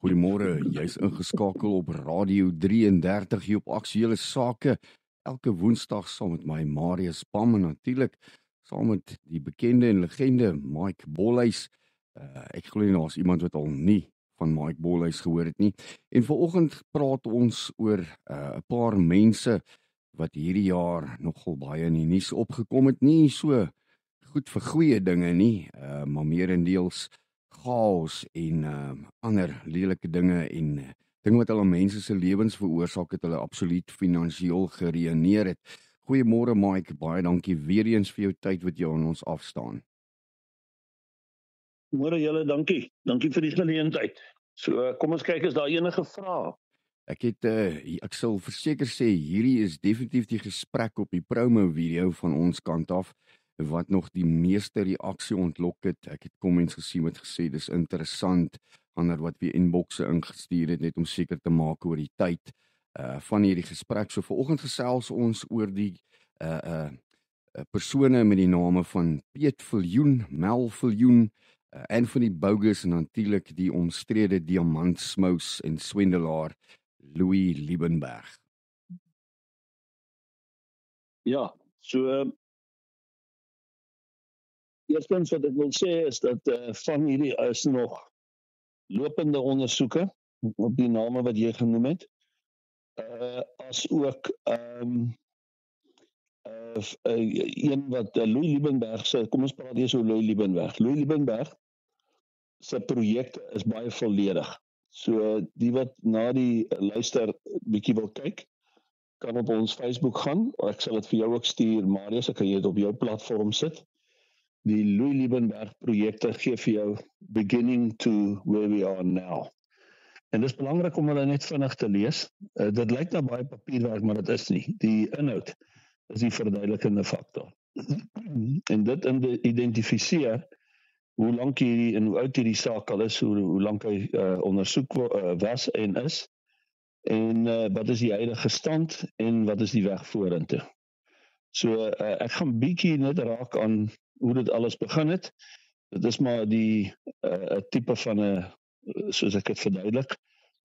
Goeiemôre, jy's ingeskakel op Radio 33 hier op Aktuele Sake. Elke Woensdag saam met my Marius Pam en natuurlik saam met die bekende en legende Mike Bolhuis. Ek glo nie daar's iemand wat al nie van Mike Bolhuis gehoor het nie. En vanoggend praat ons oor 'n paar mense wat hierdie jaar nogal baie in die nuus opgekom het, nie so goed vir goeie dinge nie, maar meerendeels chaos en ander lelike dinge en dinge wat hulle mense se lewens veroorsaak het, hulle absoluut finansiëel geruïneer het. Goeiemôre Mike, baie dankie weer eens vir jou tyd wat jy aan ons afstaan. Môre julle, dankie. Dankie vir die geleentheid. So, kom ons kyk, is daar enige vrae? Ek sal verseker sê, hierdie is definitief die gesprek op die promo video van ons kant af, wat nog die meeste reaksie ontlok het. Ek het comments gesien wat gesê, dis interessant, ander wat weer inboxe ingestuur het, net om seker te maak oor die tyd van hierdie gesprek. So vanoggend gesels ons oor die persone met die name van Piet Viljoen, Mel Viljoen, Anthony Bogus en natuurlik die omstrede diamantsmous en swendelaar Louis Liebenberg. Ja, so eerstens wat ek wil sê is dat van hierdie is nog lopende ondersoeke op die name wat jy genoem het. As ook een wat Louis Liebenberg se, kom ons praat eers oor Louis Liebenberg. Louis Liebenberg se projekte is baie volledig. So die wat na die luister bietjie wil kyk, kan op ons Facebook gaan. Ek sal dit vir jou ook stuur, Marius, ek kan jy dit op jou platform sit. Die Louis Liebenberg projekte gee vir jou beginning to where we are now. En dit is belangrik om hulle net vinnig te lees. Dit lyk na baie papierwerk, maar dit is nie. Die inhoud is die verduidelikende faktor. En dit identifiseer hoe lank hierdie en hoe oud hierdie saak al is, hoe lank hy ondersoek was en is, en wat is die huidige stand en wat is die weg vorentoe. So ek gaan bietjie net raak aan hoe dit alles begin het. Dit is maar die tipe van soos ek het verduidelik,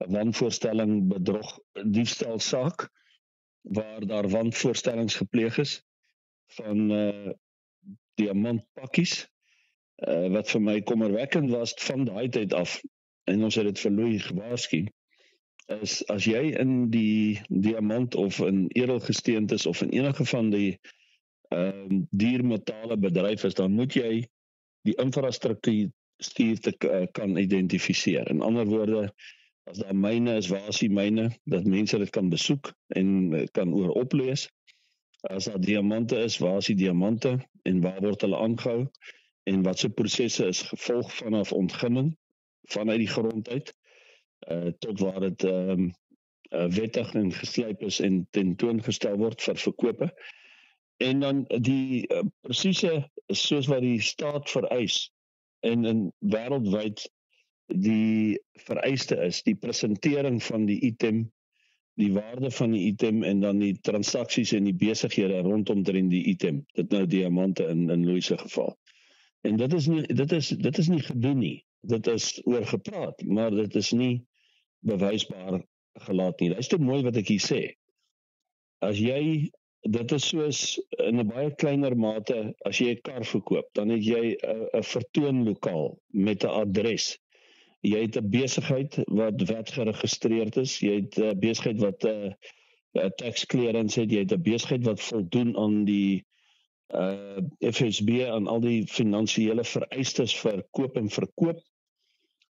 'n wanvoorstelling, bedrog, diefstal saak, waar daar wanvoorstellings gepleeg is van diamantpakkies, wat vir my kommerwekkend was van daai tyd af, en ons het dit vir Louis gewaarsku, is as jy in die diamant of in edelgesteentes of in enige van die diermetale bedryf is, dan moet jy die infrastruktuur kan identifiseer. In ander woorde, as daar myne is, waar is die myne, dat mense dit kan besoek en kan oor oplees. As daar diamante is, waar is die diamante en waar word hulle aangehou en wat se prosesse is gevolg vanaf ontginning vanuit die grond uit tot waar dit wettig en geslyp is en tentoongestel word vir verkope. En dan die presiese, soos wat die staat vereis en in wêreldwyd die vereiste is, die presentering van die item, die waarde van die item en dan die transaksies en die besighede rondom die item, dit nou diamante in Louis se geval. En dit is nie gedoen nie, dit is oor gepraat, maar dit is nie bewysbaar gelaat nie. Dit is te mooi wat ek hier sê. As jy, dit is soos in 'n baie kleiner mate, as jy 'n kar verkoop, dan het jy 'n vertoonlokaal met 'n adres. Jy het 'n besigheid wat wetgeregistreerd is, jy het 'n besigheid wat tax clearance het, jy het 'n besigheid wat voldoen aan die FSB, aan al die finansiële vereistes vir koop en verkoop,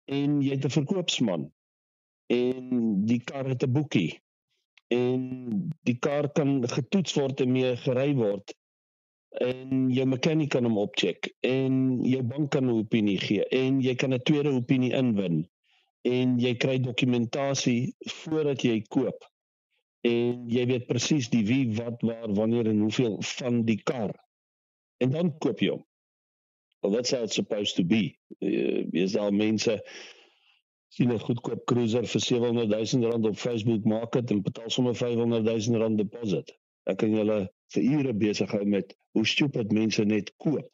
en jy het 'n verkoopsman, en die kar het 'n boekie, en die kar kan getoets word en mee gery word, en jou mechanic kan hom opcheck, en jou bank kan 'n opinie gee, en jy kan 'n tweede opinie inwin, en jy kry dokumentasie voordat jy koop, en jy weet presies die wie, wat, waar, wanneer en hoeveel van die kar, en dan koop jy hom. Well, that's how it's supposed to be. Is daar mense, sien 'n goedkoop cruiser vir R700,000 op Facebook maak het en betaal sommer R500,000 deposit. Ek kan julle vir ure besig hou met hoe stupid mense net koop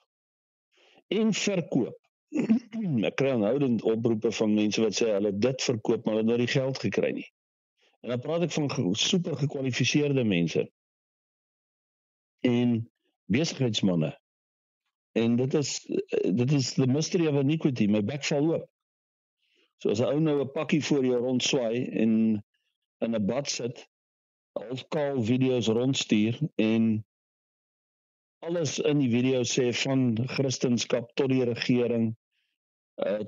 en verkoop ek kry aanhoudend oproepe van mense wat sê hulle het dit verkoop, maar hulle het nou die geld gekry nie. En dan praat ek van super gekwalifiseerde mense en besigheidsmanne. En dit is the mystery of iniquity, my bek val oop. So as 'n ou nou 'n pakkie voor jou rondswaai en in 'n bad sit, halfkaal video's rondstuur en alles in die video sê van Christendom tot die regering,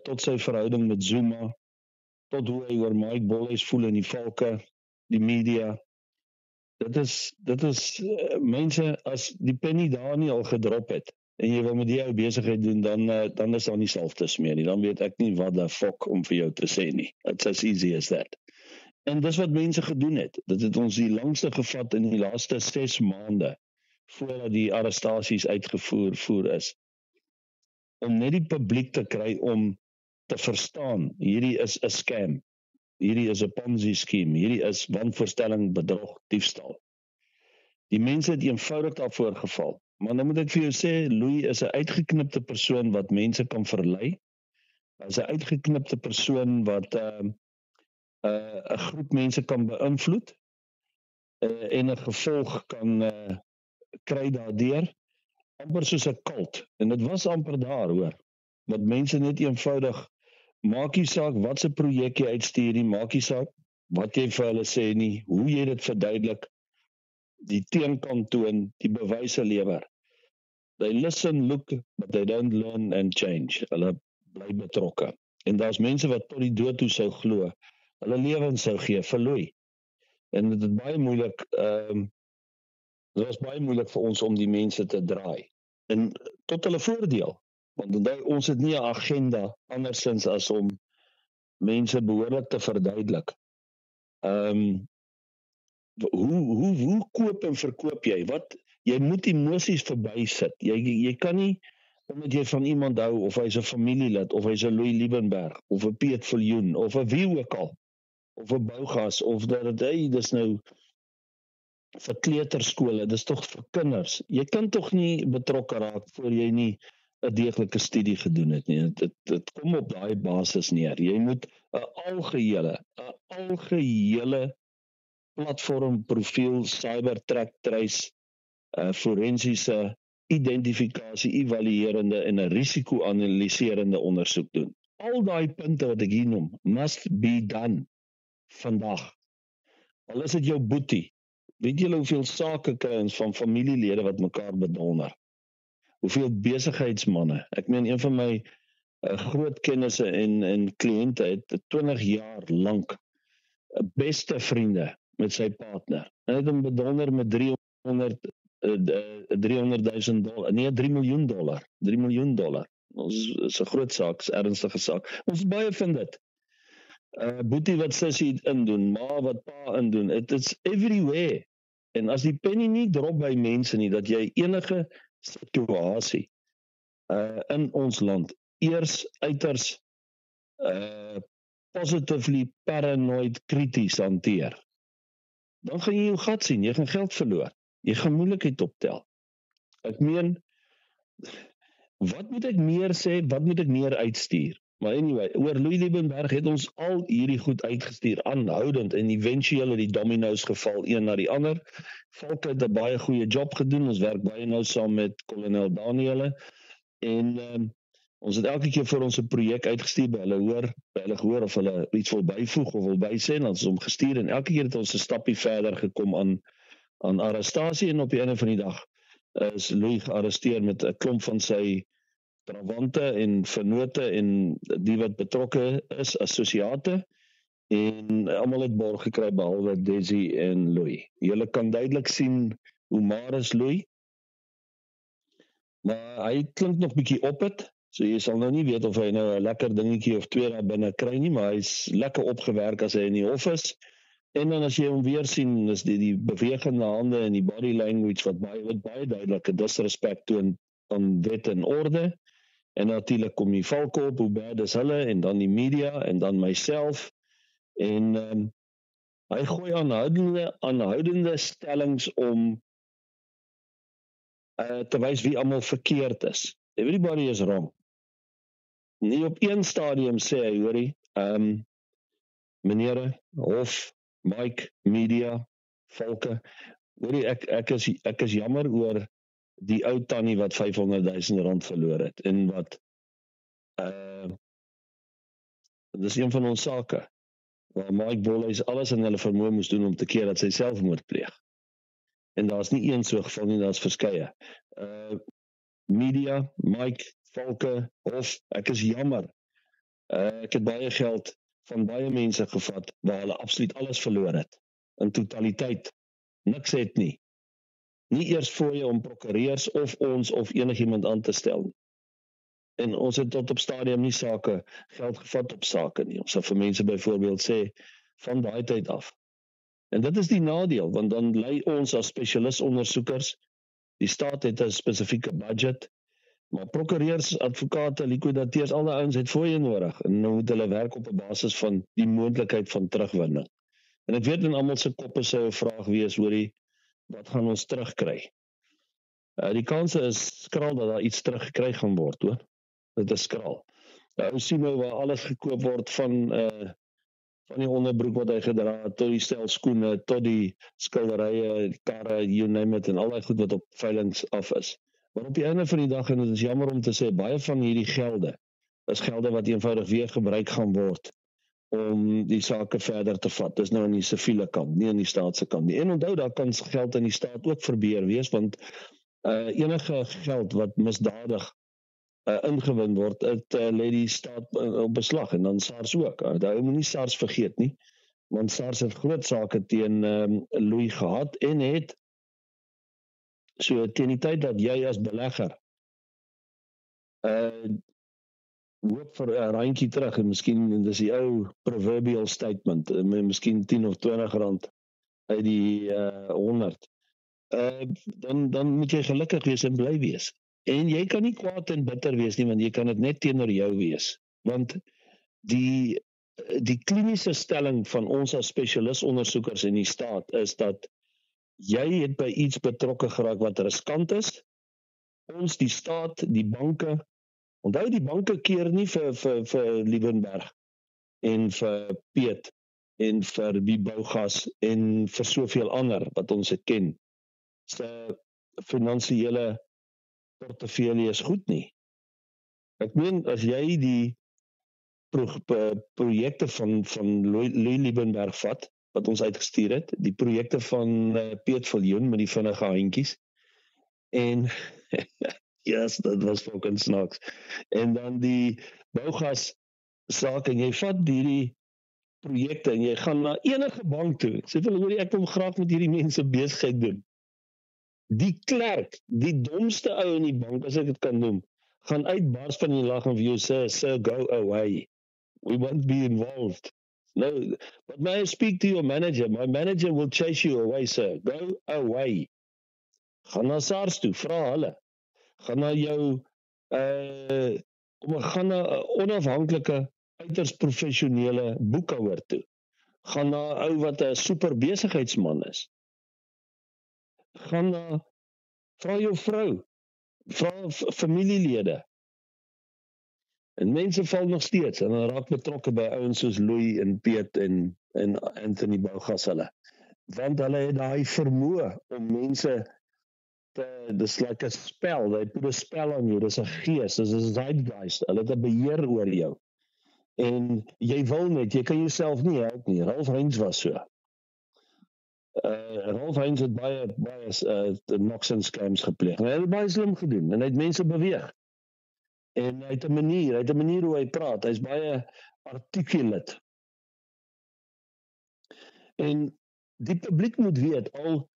tot sy verhouding met Zuma, tot hoe hy oor Mike Bolhuis voel in die valke, die media. Dit is mense, as die penny daar nie al gedrop het en jy wil met die ou besigheid doen, dan is daar nie salftes meer nie. Dan weet ek nie wat die fok om vir jou te sê nie. It's as easy as that. En dis wat mense gedoen het. Dit het ons die langste gevat in die laaste 6 maande voordat die arrestasies uitgevoer is. Om net die publiek te kry om te verstaan, hierdie is 'n scam. Hierdie is 'n Ponzi scheme, hierdie is wanvoorstelling, bedrog, diefstal. Die mense het eenvoudig daarvoor geval. Maar nou moet ek vir jou sê, Louis is 'n uitgeknipte persoon wat mense kan verlei. Hy is 'n uitgeknipte persoon wat 'n groep mense kan beïnvloed en 'n gevolg kan kry daardeur. Amper soos 'n kult. En dit was amper daar, hoor. Wat mense net eenvoudig, maak nie saak wat se projek jy uitstuur nie, maak nie saak wat jy vir hulle sê nie, hoe jy dit verduidelik, die teenkant toon, die bewyse lewer. They listen, look, but they don't learn and change. Hulle bly betrokke. En daar's mense wat tot die dood toe sou glo, hulle lewens sou gee, verlooi. En dit is baie moeilik, dit was baie moeilik vir ons om die mense te draai. En tot hulle voordeel. Want ons het nie 'n agenda andersins as om mense behoorlik te verduidelik. Hoe koop en verkoop jy? Jy moet emosies verbysit. Jy kan nie, omdat jy van iemand hou, of hy's 'n familielid, of hy's 'n Louis Liebenberg, of 'n Piet Viljoen, of 'n wie ook al, of 'n Bougas, of dat dis nou vir kleuterskole, dis tog vir kinders. Jy kan tog nie betrokke raak voor jy nie 'n deeglike studie gedoen het nie. Dit kom op daai basis neer. Jy moet 'n algehele platform, profiel, cyber track trace, forensiese identifikasie, evaluerende en 'n risiko-analiserende ondersoek doen. Al daai punte wat ek hier noem, must be done vandag. Al is dit jou boetie. Weet julle hoeveel sake kry ons van familielede wat mekaar bedonder? Hoeveel besigheidsmanne? Ek meen, een van my groot kennisse en kliënte het 20 jaar lank beste vriende met sy partner. Hy het hom bedonder met $300,000, nee, $3 miljoen. $3 miljoen. Ons is 'n groot saak, is 'n ernstige saak. Ons baie vind dit. Boetie wat sussie indoen, ma wat pa indoen. It is everywhere. En as die penny nie drop by mense nie, dat jy enige situasie in ons land eers uiters positively paranoid krities hanteer, dan gaan jy jou gat sien, jy gaan geld verloor, jy gaan moeilikheid optel. Ek meen, wat moet ek meer sê, wat moet ek meer uitstuur? Maar anyway, oor Louis Liebenberg het ons al hierdie goed uitgestuur, aanhoudend, en eventueel het die domino's geval, een na die ander. Volk het 'n baie goeie job gedoen, ons werk baie nou saam met kolonel Daniëlle, en ons het elke keer vir ons 'n projek uitgestuur, by hulle gehoor of hulle iets wil byvoeg of wil bysê, en dan is ons gestuur, en elke keer het ons 'n stappie verder gekom aan arrestasie, en op die einde van die dag is Louis gearresteer met 'n klomp van sy trawante en vennote en die wat betrokke is, assosiate, en almal het borg gekry behalwe Desi en Louis. Julle kan duidelik sien hoe maar is Louis, maar hy klink nog bietjie op het, so jy sal nou nie weet of hy nou 'n lekker dingetjie of twee daar binne kry nie, maar hy's lekker opgewerk as hy in die hof is. En dan as jy hom weer sien, is die bewegende hande en die body language wat baie duidelike disrespek toon aan wet en orde. En natuurlik kom die valke op, hoe bad is hulle, en dan die media, en dan myself. En hy gooi aanhoudende stellings om te wys wie almal verkeerd is. Everybody is wrong. nie op een stadium sê hy, hoorie, meneere, Hof, Mike, Media, Volke, hoorie, ek is jammer oor die ou tannie wat R500,000 verloor het, en wat, dis een van ons sake, waar Mike Bolhuis alles in hulle vermoë moes doen om te keer dat sy selfmoord pleeg. En daar's nie een so geval nie, daar's verskeie. Media, Mike, Volke, Hof, ek is jammer. Ek het baie geld van baie mense gevat, waar hulle absoluut alles verloor het. In totaliteit. Niks het nie. Nie eers fooie om prokureurs of ons of enigiemand aan te stel. En ons het tot op stadium nie sake, geld gevat op sake nie. Ons sal vir mense byvoorbeeld sê, van daai tyd af. En dit is die nadeel, want dan lei ons as spesialistondersoekers, die staat het 'n spesifieke budget, maar prokureurs, advokate, likwidateurs, al die ouens het fooie nodig, en nou moet hulle werk op 'n basis van die moontlikheid van terugwinning. En ek weet in almal se koppe sou 'n vraag wees, hoorie, wat gaan ons terugkry? Die kanse is skraal dat daar iets teruggekry gaan word, hoor. Dit is skraal. Ons sien nou waar alles gekoop word van die onderbroek wat hy gedra het, tot die stel skoene, tot die skilderye, karre, you name it, en al die goed wat op veilings af is. Maar op die einde van die dag, en dit is jammer om te sê, baie van hierdie gelde, is gelde wat eenvoudig weer gebruik gaan word, om die sake verder te vat. Dis nou aan die siviele kant, nie aan die staatse kant nie. En onthou, daar kan geld in die staat ook verbeer wees, want enige geld wat misdadig ingewin word, lê die staat op beslag, en dan SARS ook. Daar moet nie SARS vergeet nie, want SARS het groot sake teen Louis gehad, en het, so teen die tyd dat jy as belegger, hoop vir 'n randjie terug, en miskien, dis die ou proverbial statement, miskien 10 of 20 rand uit die 100, dan moet jy gelukkig wees en bly wees. En jy kan nie kwaad en bitter wees nie, want jy kan dit net teenoor jou wees. Want die kliniese stelling van ons as spesialistondersoekers in die staat is dat jy het by iets betrokke geraak wat riskant is. Ons, die staat, die banke, onthou die banke keer nie vir Liebenberg en vir Piet en vir die Bougas en vir soveel ander wat ons het ken. Se finansiële portefeulje is goed nie. Ek meen, as jy die projekte van Louis Liebenberg vat, wat ons uitgestuur het, die projekte van Piet Viljoen met die vinnige handjies, en yes, dit was fucking snaaks, en dan die Bougas saak, en jy vat die projekte, en jy gaan na enige bank toe, sê vir hulle, ek wil graag met hierdie mense besigheid doen. Die klerk, die domste ou in die bank, as ek dit kan noem, gaan uitbars van die lag en vir jou sê, sir, go away. We won't be involved. No, but may I speak to your manager? My manager will chase you away, sir. Go away. Gaan na SARS toe, vra hulle. Gaan na jou, gaan na 'n onafhanklike, uiters professionele boekhouer toe. Gaan na 'n ou wat 'n super besigheidsman is. Gaan na, vra jou vrou, vra familielede. En mense val nog steeds, en dan raak betrokke by ouens soos Louis en Piet en Anthony Bougas hulle. Want hulle het daai vermoë om mense dis like 'n spel, they put a spell on you, dis 'n gees, dis 'n zeitgeist, hulle het 'n beheer oor jou. En jy wil net, jy kan jouself nie help nie. Ralph Heinz was so. Ralph Heinz het baie knocks and scams gepleeg. Hy het baie slim gedoen, en hy het mense beweeg. En hy het 'n manier hoe hy praat, hy's baie articulate. En die publiek moet weet, al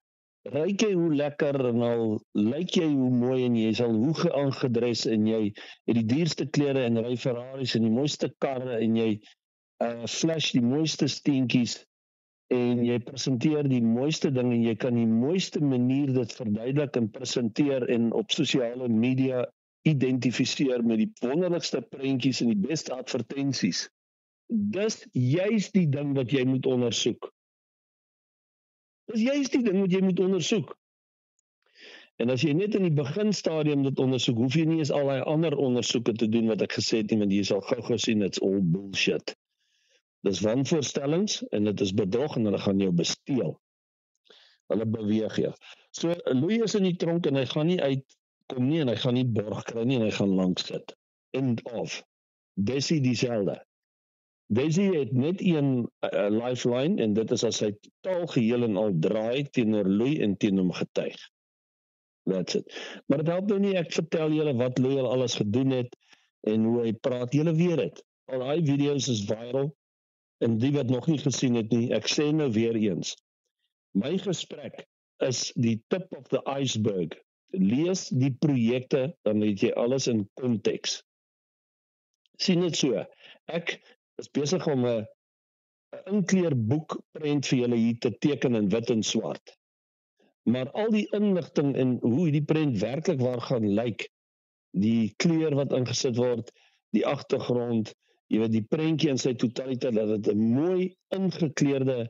ruik jy hoe lekker, en al lyk jy hoe mooi, en jy is al hoe geaangedres, en jy het die duurste klere, en ry Ferraris, en die mooiste karre, en jy flash die mooiste steentjies, en jy presenteer die mooiste ding, en jy kan die mooiste manier dit verduidelik en presenteer, en op sosiale media identifiseer met die wonderlikste prentjies en die beste advertensies. Dis juist die ding wat jy moet ondersoek. Dis juist die ding wat jy moet ondersoek. En as jy net in die beginstadium dit ondersoek, hoef jy nie eens al die ander ondersoeke te doen wat ek gesê het nie, want jy sal gou sien, it's all bullshit. Dis wanvoorstellings en dit is bedrog en hulle gaan jou besteel. Hulle beweeg jou. So, Louis is in die tronk en hy gaan nie uitkom nie en hy gaan nie borg kry nie en hy gaan langs sit. End of. Desi dieselfde. Desi het net een lifeline en dit is as hy totaal geheel en al draai teenoor Louis en teen hom getuig. That's it. Maar dit help nou nie, ek vertel julle wat Louis al alles gedoen het en hoe hy praat, julle weet het. Al die video's is viral en die wat nog nie gesien het nie, ek sê nou weer eens. My gesprek is die tip of the iceberg. Lees die projekte, dan het jy alles in konteks. Sien dit so. Ek is besig om 'n inkleurboek prent vir julle hier te teken in wit en swart. Maar al die inligting en hoe die prent werklik waar gaan lyk, die kleur wat ingesit word, die agtergrond, jy weet die prentjie in sy totaliteit, dat dit 'n mooi ingekleurde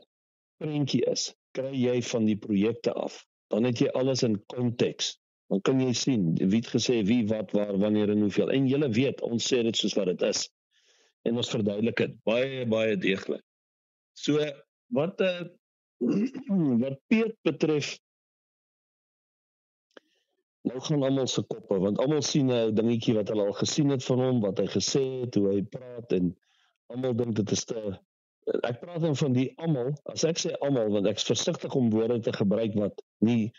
prentjie is, kry jy van die projekte af. Dan het jy alles in konteks. Dan kan jy sien wie het gesê wie, wat, waar, wanneer en hoeveel. En julle weet, ons sê dit soos wat dit is. En ons verduidelik dit baie deeglik. So wat Piet betref, nou gaan almal se koppe, want almal sien 'n dingetjie wat hulle al gesien het van hom, wat hy gesê het, hoe hy praat en almal dink dit is te. Ek praat dan van die almal, as ek sê almal, want ek is versigtig om woorde te gebruik wat nie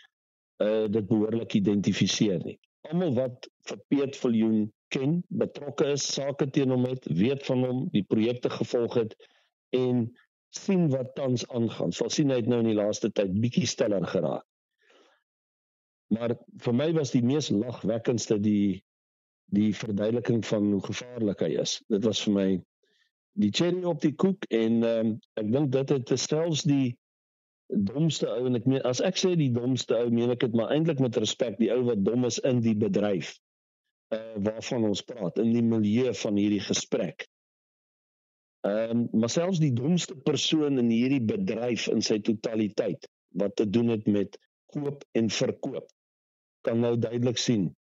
dit behoorlik identifiseer nie. Almal wat vir Piet Viljoen ken, betrokke is, sake teen hom het, weet van hom, die projekte gevolg het en sien wat tans aangaan. Sal sien hy het nou in die laaste tyd bietjie stiller geraak. Maar vir my was die mees lagwekkendste die verduideliking van hoe gevaarlik hy is. Dit was vir my die cherry op die koek en ek dink dit het selfs die domste ou, en ek meen, as ek sê die domste ou, meen ek dit maar eintlik met respek, die ou wat dom is in die bedryf waarvan ons praat, in die milieu van hierdie gesprek. Maar selfs die domste persoon in hierdie bedryf in sy totaliteit, wat te doen het met koop en verkoop, kan nou duidelik sien,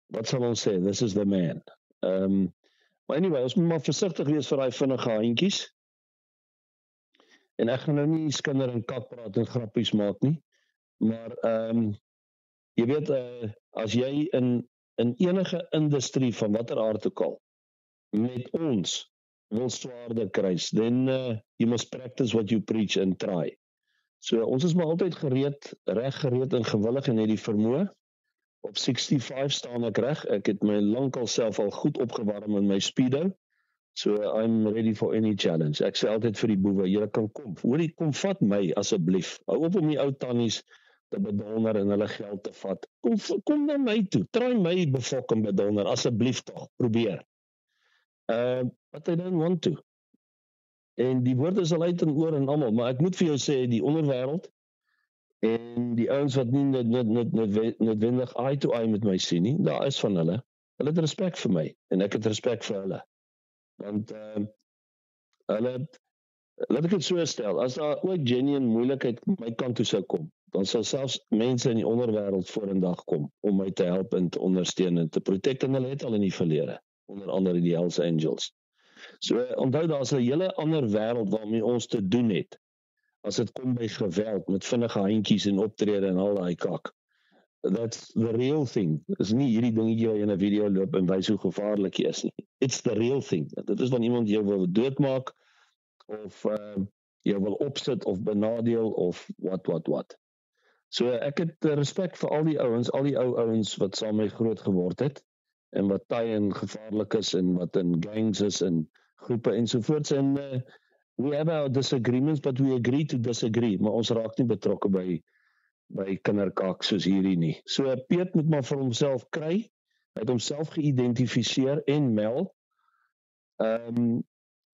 wat sal ons sê, this is the man. Maar anyway, ons moet maar versigtig wees vir die vinnige handjies, en ek gaan nou nie skinder en kak praat en grappies maak nie, maar jy weet, as jy in enige industrie van watter aard ook al, met ons wil swaarder kruis, then you must practice what you preach and try. So ons is maar altyd reg gereed en gewillig en het die vermoë. Op 65 staan ek reg, ek het my lankal self al goed opgewarm in my speedo, so I'm ready for any challenge. Ek sê altyd vir die boewe, julle kan kom, hoorie, kom vat my asseblief, hou op om die ou tannies te bedonder en hulle geld te vat, kom na my toe, try my befok en bedonder, asseblief toch, probeer. But I don't want to. En die woord is al uit en oor en almal, maar ek moet vir jou sê, die onderwêreld en die ouens wat nie noodwendig eye to eye met my sien nie, daar is van hulle het respek vir my, en ek het respek vir hulle. Want hulle, laat ek het so stel, as daar ooit genuine moeilikheid my kant toe sou kom, dan sal selfs mense in die onderwêreld vorendag kom, om my te help en te ondersteun en te protect, en hulle het al in die verlede, onder andere die Hells Angels. So, onthou, daar is 'n hele ander wêreld waarmee ons te doen het, as dit kom by geweld, met vinnige handjies en optrede en al daai kak. That's the real thing. Dit is nie hierdie dingetjie waar jy in 'n video loop en wys hoe gevaarlik jy is nie. It's the real thing. Dit is wanneer iemand jou wil doodmaak, of jou wil opsit, of benadeel, of wat. So ek het respek vir al die ouens wat saam met my groot geword het, en wat taai en gevaarlik is, en wat in gangs is, en groepe ensovoorts, en we have our disagreements, but we agree to disagree, maar ons raak nie betrokke by kinderkak soos hierdie nie. So Piet moet maar vir homself kry, hy het homself geïdentifiseer en meld.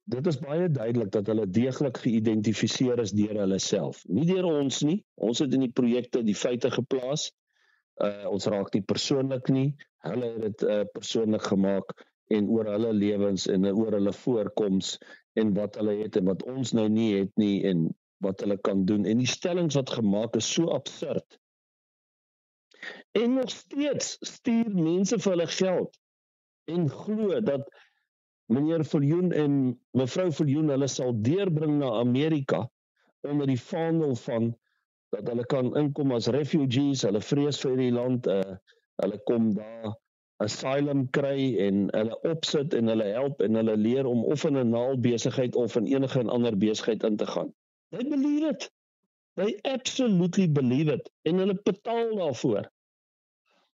Dit is baie duidelik dat hulle deeglik geïdentifiseer is deur hulle self, nie deur ons nie. Ons het in die projekte die feite geplaas, ons raak nie persoonlik nie, hulle het dit persoonlik gemaak, en oor hulle lewens en oor hulle voorkoms en wat hulle het en wat ons nou nie het nie, en wat hulle kan doen, en die stellings wat gemaak is so absurd. En nog steeds stuur mense vir hulle geld, en glo dat meneer Viljoen en mevrou Viljoen hulle sal deurbring na Amerika, onder die vaandel van, dat hulle kan inkom as refugees, hulle vrees vir die land, hulle kom daar asylum kry, en hulle opsit, en hulle help, en hulle leer om of in 'n naalbesigheid, of in enige ander besigheid in te gaan. They believe it. They absolutely believe it. En hulle betaal daarvoor.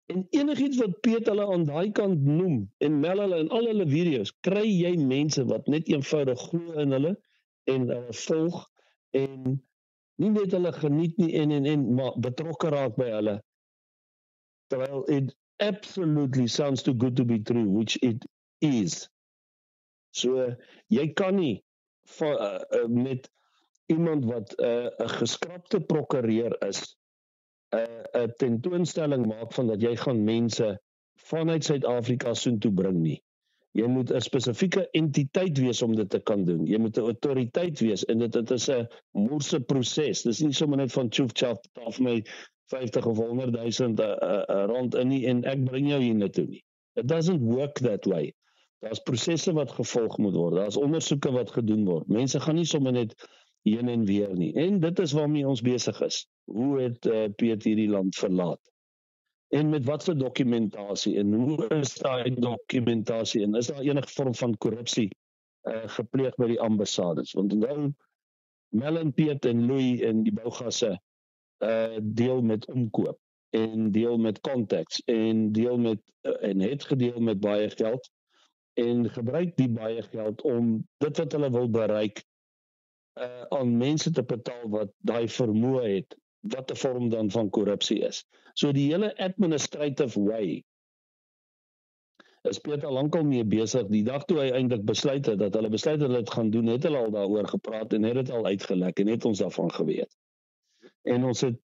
En enigiets wat Piet hulle aan daai kant noem, en mel hulle in al hulle video's, kry jy mense wat net eenvoudig glo in hulle, en hulle volg, en nie net hulle geniet nie, en maar betrokke raak by hulle. Terwyl it absolutely sounds too good to be true, which it is. So, jy kan nie met iemand wat 'n geskrapte prokureur is, 'n tentoonstelling maak van dat jy gaan mense vanuit Suid-Afrika soontoe bring nie. Jy moet 'n spesifieke entiteit wees om dit te kan doen. Jy moet 'n autoriteit wees, en dit is 'n moerse proses. Dis nie sommer net van tjoef-tjaf, betaal vir my 50 of 100.000 rand in nie, en ek bring jou hiernatoe nie. It doesn't work that way. Daar's prosesse wat gevolg moet word, daar's ondersoeke wat gedoen word. Mense gaan nie sommer net heen en weer nie. En dit is waarmee ons besig is. Hoe het Piet hierdie land verlaat? En met watse dokumentasie, en hoe is daai dokumentasie, en is daar enige vorm van korrupsie gepleeg by die ambassades? Want onthou, Mel en Piet en Louis en die bougasse deel met omkoop, en deel met contacts, en deel met en het gedeel met baie geld, en gebruik die baie geld om dit wat hulle wil bereik aan mense te betaal wat daai vermoë het, wat 'n vorm dan van korrupsie is. So die hele administrative way is Piet al lankal mee besig. Die dag toe hy eintlik besluit het dat hulle dit gaan doen, het hulle al daaroor gepraat en het dit al uitgelek en het ons daarvan geweet. En ons het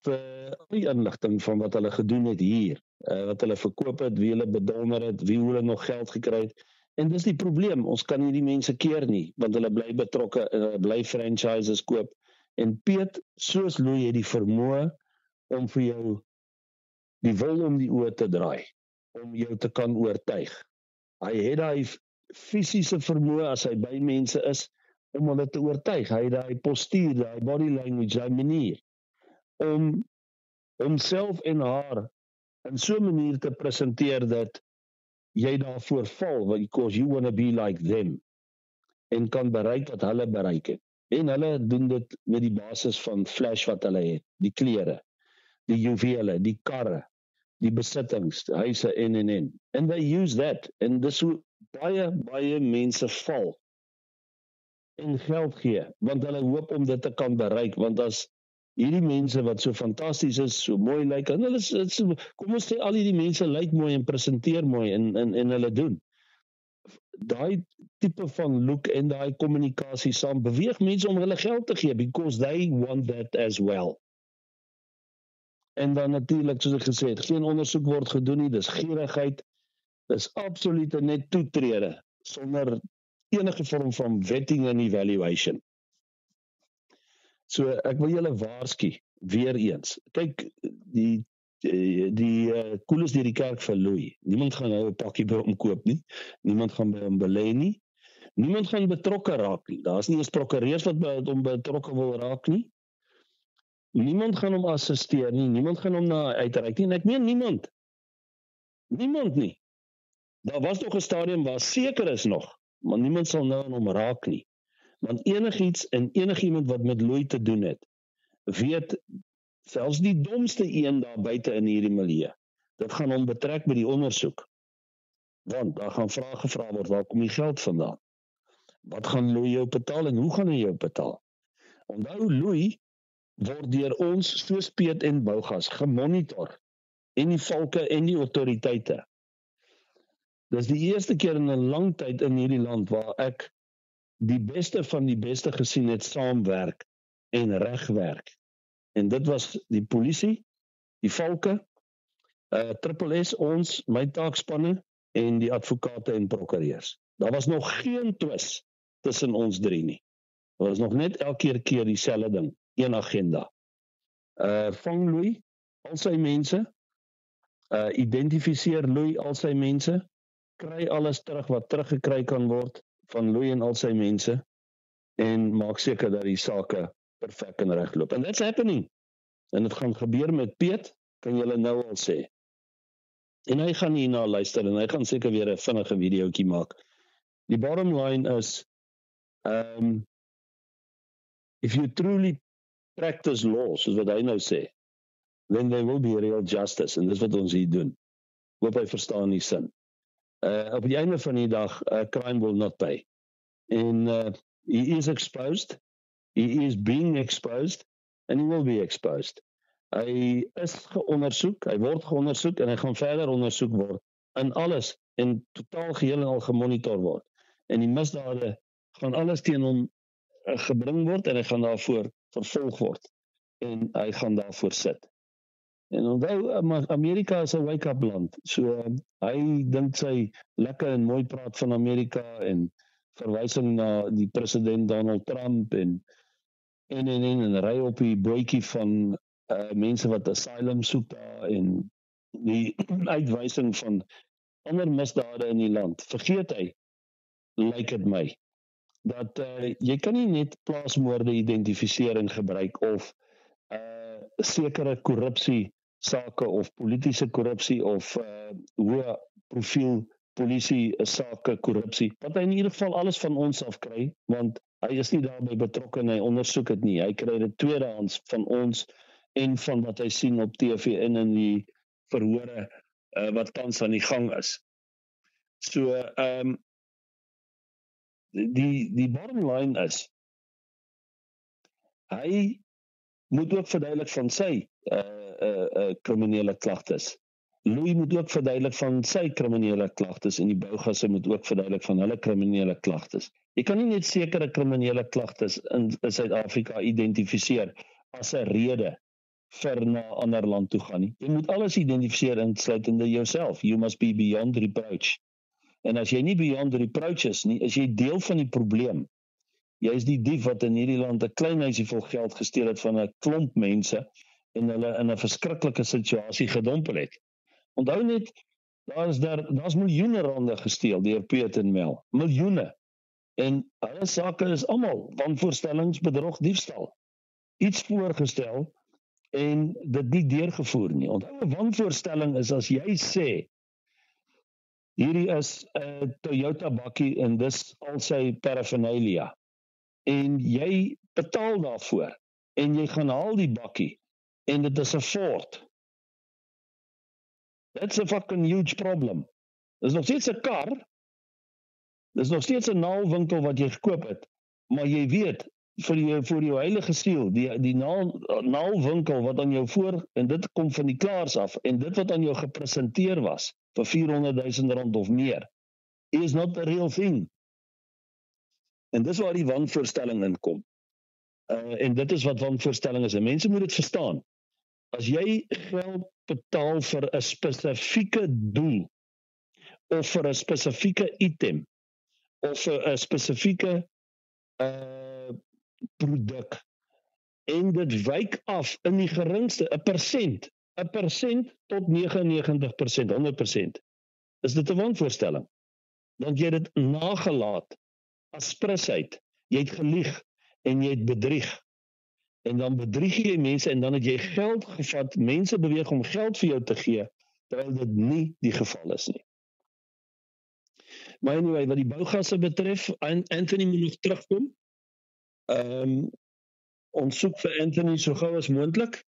die inligting van wat hulle gedoen het hier, wat hulle verkoop het, wie hulle bedonder het, wie hulle nog geld gekry het. En dis die probleem, ons kan nie die mense keer nie, want hulle bly betrokke, hulle bly franchises koop. En Piet, soos Louis, het die vermoë om vir jou die wil om die oë te draai, om jou te kan oortuig. Hy het daai fisiese vermoë as hy by mense is, om hulle te oortuig. Hy het daai postuur, daai body language, daai manier, om homself en haar in so 'n manier te presenteer dat jy daarvoor val, because you want to be like them, en kan bereik wat hulle bereik het. En hulle doen dit met die basis van flash wat hulle het, die klere, die juwele, die karre, die besittings, die huise en. And they use that, en dis hoe baie mense val en geld gee, want hulle hoop om dit te kan bereik, want as hierdie mense wat so fantasties is, so mooi lyk, en hulle so, kom ons sê al hierdie mense lyk mooi en presenteer mooi en hulle doen. Daai tipe van look en daai kommunikasie saam beweeg mense om hulle geld te gee, because they want that as well. En dan natuurlik, soos ek gesê het, geen ondersoek word gedoen nie, dis gierigheid, dis absolute net toetrede, sonder enige vorm van vetting en evaluation. So ek wil julle waarsku, weer eens, kyk, die koel is deur die kerk vir Louis. Niemand gaan nou 'n pakkie by hom koop nie, niemand gaan by hom belê nie, niemand gaan betrokke raak nie, daar is nie eens prokureurs wat by hom betrokke wil raak nie, niemand gaan hom assisteer nie, niemand gaan hom na uitreik nie, en ek meen niemand nie. Daar was nog 'n stadium waar seker is nog, maar niemand sal nou aan hom raak nie, want enigiets en enigiemand wat met Louis te doen het, weet, selfs die domste een daar buite in hierdie milieu, dit gaan hom betrek by die ondersoek, want daar gaan vrae gevra word, waar kom die geld vandaan? Wat gaan Louis jou betaal en hoe gaan hy jou betaal? Onthou, Louis word deur ons, soos Piet en Bougas, gemonitor, en die valke en die autoriteite. Dis die eerste keer in 'n lang tyd in hierdie land waar ek die beste van die beste gesien het saamwerk en regwerk. En dit was die polisie, die valke, Triple S, ons, my taakspanne, en die advokate en prokureurs. Daar was nog geen twis tussen ons drie nie. Daar was nog net elke keer dieselfde ding. een agenda. Vang Louis, al sy mense, identifiseer Louis al sy mense, kry alles terug wat teruggekry kan word van Louis en al sy mense, en maak seker dat die sake perfek en reg loop. And that's happening. En dit gaan gebeur met Piet, kan julle nou al sê. En hy gaan hierna luister, en hy gaan seker weer 'n vinnige videoetjie maak. Die bottom line is, if you truly practice law, soos wat hy nou sê, then there will be real justice, en dis wat ons hier doen. Hoop hy verstaan die sin. Op die einde van die dag, crime will not pay. En he is exposed, he is being exposed, and he will be exposed. Hy is geondersoek, hy word geondersoek, en hy gaan verder ondersoek word, in alles, en totaal geheel en al gemonitor word. En die misdade gaan alles teen hom gebring word, en hy gaan daarvoor vervolg word, en hy gaan daarvoor sit. En onthou, Amerika is 'n wake-up land, so hy dink sy lekker en mooi praat van Amerika, en verwysing na die president Donald Trump, en ry op die bootjie van mense wat asylum soek daar, en die uitwysing van ander misdade in die land. Vergeet hy, lyk dit my, dat jy kan nie net plaasmoorde identifiseer en gebruik, of sekere korrupsie sake, of politiese korrupsie, of hoë profiel polisie sake korrupsie, wat hy in ieder geval alles van ons af kry, want hy is nie daarbey betrokke en hy ondersoek dit nie, hy kry dit tweedehands van ons, en van wat hy sien op TV en in die verhore wat tans aan die gang is. So, die bottom line is, hy moet ook verduidelik van sy kriminele klagtes. Louis moet ook verduidelik van sy kriminele klagtes, en die bougasse moet ook verduidelik van hulle kriminele klagtes. Jy kan nie net sekere kriminele klagtes in Suid-Afrika identifiseer as 'n rede vir na 'n ander land toe gaan nie. Jy moet alles identifiseer, insluitende jouself. You must be beyond reproach. En as jy nie beyond reproach is nie, is jy deel van die probleem. Jy is die dief wat in hierdie land 'n klein huisie vol geld gesteel het van 'n klomp mense, en hulle in 'n verskriklike situasie gedompel het. Onthou net, daar's miljoene rande gesteel deur Piet en Mel. Miljoene. En hulle sake is almal wanvoorstellings, bedrog, diefstal. Iets voorgestel en dit nie deurgevoer nie. Onthou, 'n wanvoorstelling is as jy sê, hierdie is 'n Toyota bakkie en dis al sy paraphernalia, en jy betaal daarvoor, en jy gaan haal die bakkie, en dit is 'n Ford. That's a fucking huge problem. Dis nog steeds 'n kar, dis nog steeds 'n naalwinkel wat jy gekoop het, maar jy weet, vir jou heilige siel, die naalwinkel wat aan jou voor, en dit kom van die klaars af, en dit wat aan jou gepresenteer was, vir R400,000 of meer, is not the real thing. En dis waar die wanvoorstelling inkom. En dit is wat wanvoorstelling is, en mense moet dit verstaan. As jy geld betaal vir 'n spesifieke doel, of vir 'n spesifieke item, of vir 'n spesifieke produk, en dit wyk af in die geringste, 1% tot 99%, 100%, is dit 'n wanvoorstelling. Dan jy dit nagelaat, as prysheid, jy het gelieg, en jy het bedrieg, en dan bedrieg jy mense, en dan het jy geld gevat, mense beweeg om geld vir jou te gee, terwyl dit nie die geval is nie. Maar anyway, wat die bougasse betref, Anthony moet nog terugkom. Ons soek vir Anthony so gou as moontlik.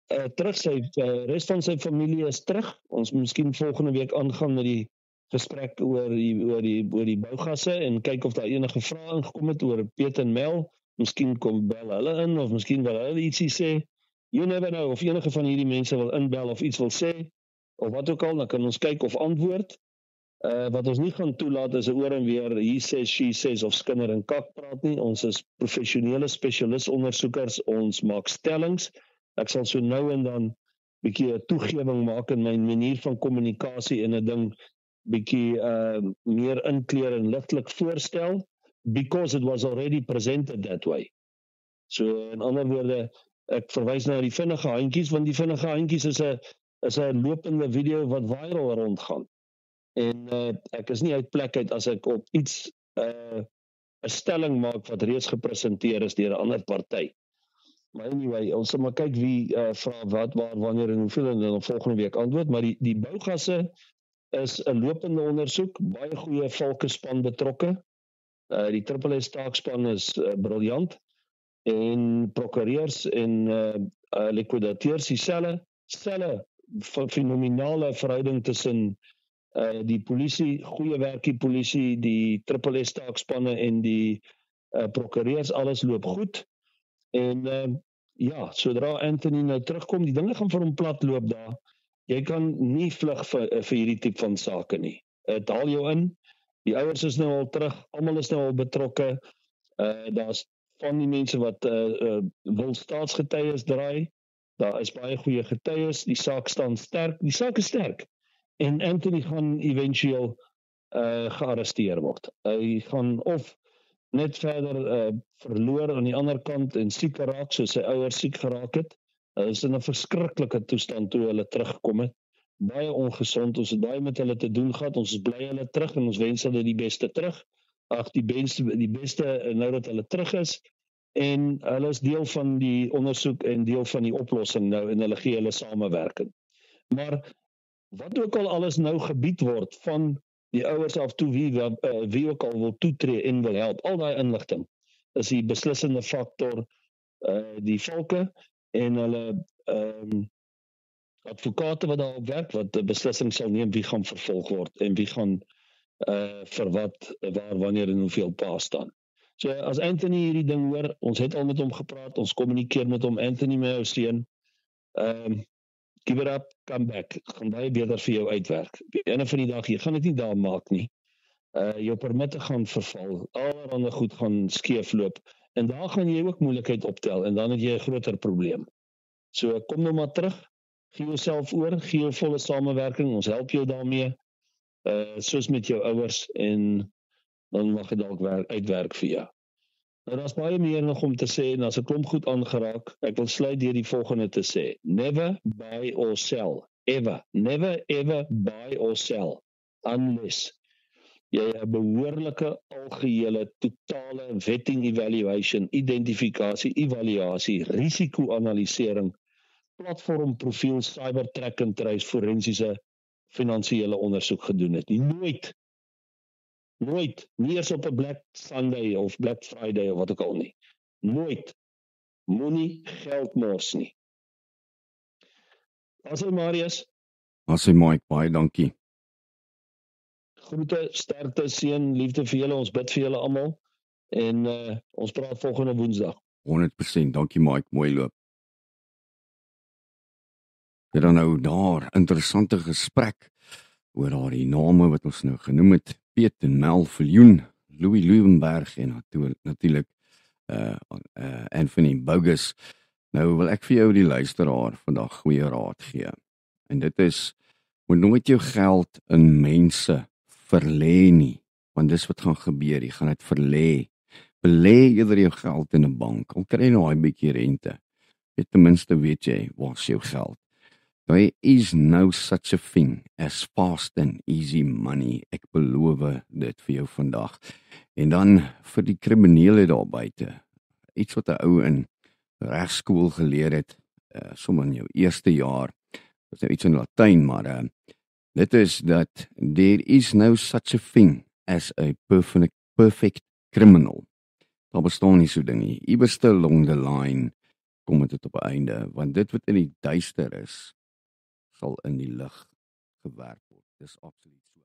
Res van sy familie is terug. Ons moet miskien volgende week aangaan met die gesprek oor die bougasse, en kyk of daar enige vrae ingekom het oor Piet en Mel. Miskien kom bel hulle in, of miskien wil hulle ietsie sê. You never know, of enige van hierdie mense wil inbel of iets wil sê, of wat ook al, dan kan ons kyk of antwoord. Wat ons nie gaan toelaat is 'n oor en weer, he says, she says, of skinder en kak praat nie. Ons is professionele spesialis ondersoekers, ons maak stellings. Ek sal so nou en dan bietjie 'n toegewing maak in my manier van kommunikasie, en 'n ding bietjie meer inkleer en ligtelik voorstel, because it was already presented that way. So in ander woorde, ek verwys na die vinnige handjies, want die vinnige handjies is 'n lopende video wat viral rondgaan. En ek is nie uit plek uit as ek op iets 'n stelling maak wat reeds gepresenteer is deur 'n ander party. Maar anyway, ons sal maar kyk wie vra wat, waar, wanneer en hoeveel en dan volgende week antwoord, maar die bougasse is 'n lopende ondersoek, baie goeie valkespan betrokke. Die SSS taakspan is briljant en prokureurs en likwidateurs dieselfde fenominale verhouding tussen die polisie, goeie werk die polisie, die SSS taakspanne en die prokureurs, alles loop goed. En ja, sodra Anthony nou terugkom, die dinge gaan vir hom plat loop daar. Jy kan nie vlug vir hierdie tipe van sake nie. Dit haal jou in. Die ouers is nou al terug, almal is nou al betrokke. Daar's van die mense wat wil staatsgetuies draai. Daar is baie goeie getuies. Die saak staan sterk. Die saak is sterk. En Anthony gaan eventueel gearresteer word. Hy gaan of net verder verloor aan die ander kant en siek geraak, soos sy ouers siek geraak het. Hulle is in 'n verskriklike toestand toe hulle teruggekom het. Baie ongesond, ons het baie met hulle te doen gehad, ons is bly hulle terug en ons wens hulle die beste terug. Die beste nou dat hulle terug is, en hulle is deel van die ondersoek en deel van die oplossing nou, en hulle gee hulle samewerking. Maar wat ook al alles nou gebied word van die ouers af toe wie ook al wil toetree en wil help, al daai inligting is die beslissende faktor, die valke en hulle advokate wat daarop werk, wat 'n beslissing sal neem wie gaan vervolg word en wie gaan vir wat, waar, wanneer en hoeveel pa staan. So as Anthony hierdie ding hoor, ons het al met hom gepraat, ons kommunikeer met hom, Anthony my ou seun, give it up, come back, gaan baie beter vir jou uitwerk. Op die einde van die dag, jy gaan dit nie daar maak nie. Jou permitte gaan verval, allerhande goed gaan skeefloop, en daar gaan jy ook moeilikheid optel, en dan het jy 'n groter probleem. So kom nou maar terug, gee jouself oor, gee jou volle samewerking, ons help jou daarmee, soos met jou ouers, en dan mag dit dalk uitwerk vir jou. Nou, daar's baie meer nog om te sê, en as 'n klomp goed aangeraak, ek wil sluit deur die volgende te sê: never buy or sell, ever, never ever buy or sell, unless jy 'n behoorlike, algehele, totale vetting evaluation, identifikasie, evaluasie, risiko-analysering, platform profiel, cyber track and trace, forensiese, finansiële ondersoek gedoen het. Nooit, nie eers op 'n Black Sunday of Black Friday of wat ook al nie. Nooit. Moenie geld mors nie. Asai Marius. Asai Mike, baie dankie. Groete, sterkte, seën, liefde vir julle, ons bid vir julle almal, en ons praat volgende Woensdag. 100%, dankie Mike, mooi loop. Dit dan nou daar, interessante gesprek oor daardie name wat ons nou genoem het, Piet en Mel Viljoen, Louis Liebenberg en natuurlik Anthony Bogus. Nou wil ek vir jou die luisteraar vandag goeie raad gee. En dit is, moet nooit jou geld in mense verlê nie, want dis wat gaan gebeur, jy gaan dit verlê. Belê eerder jou geld in 'n bank, al kry jy nou 'n bietjie rente. Ten minste weet jy, waar is jou geld? There is no such a thing as fast and easy money. Ek beloof dit vir jou vandag. En dan vir die kriminele daar buite, iets wat 'n ou in regskool geleer het, sommer in jou eerste jaar, dit is nou iets in Latyn, maar dit is dat there is no such a thing as a perfect criminal. Daar bestaan nie so ding nie. Iewers along the line kom dit op 'n einde, want dit wat in die duister is, sal in die lig gewerk word. Dis absoluut so.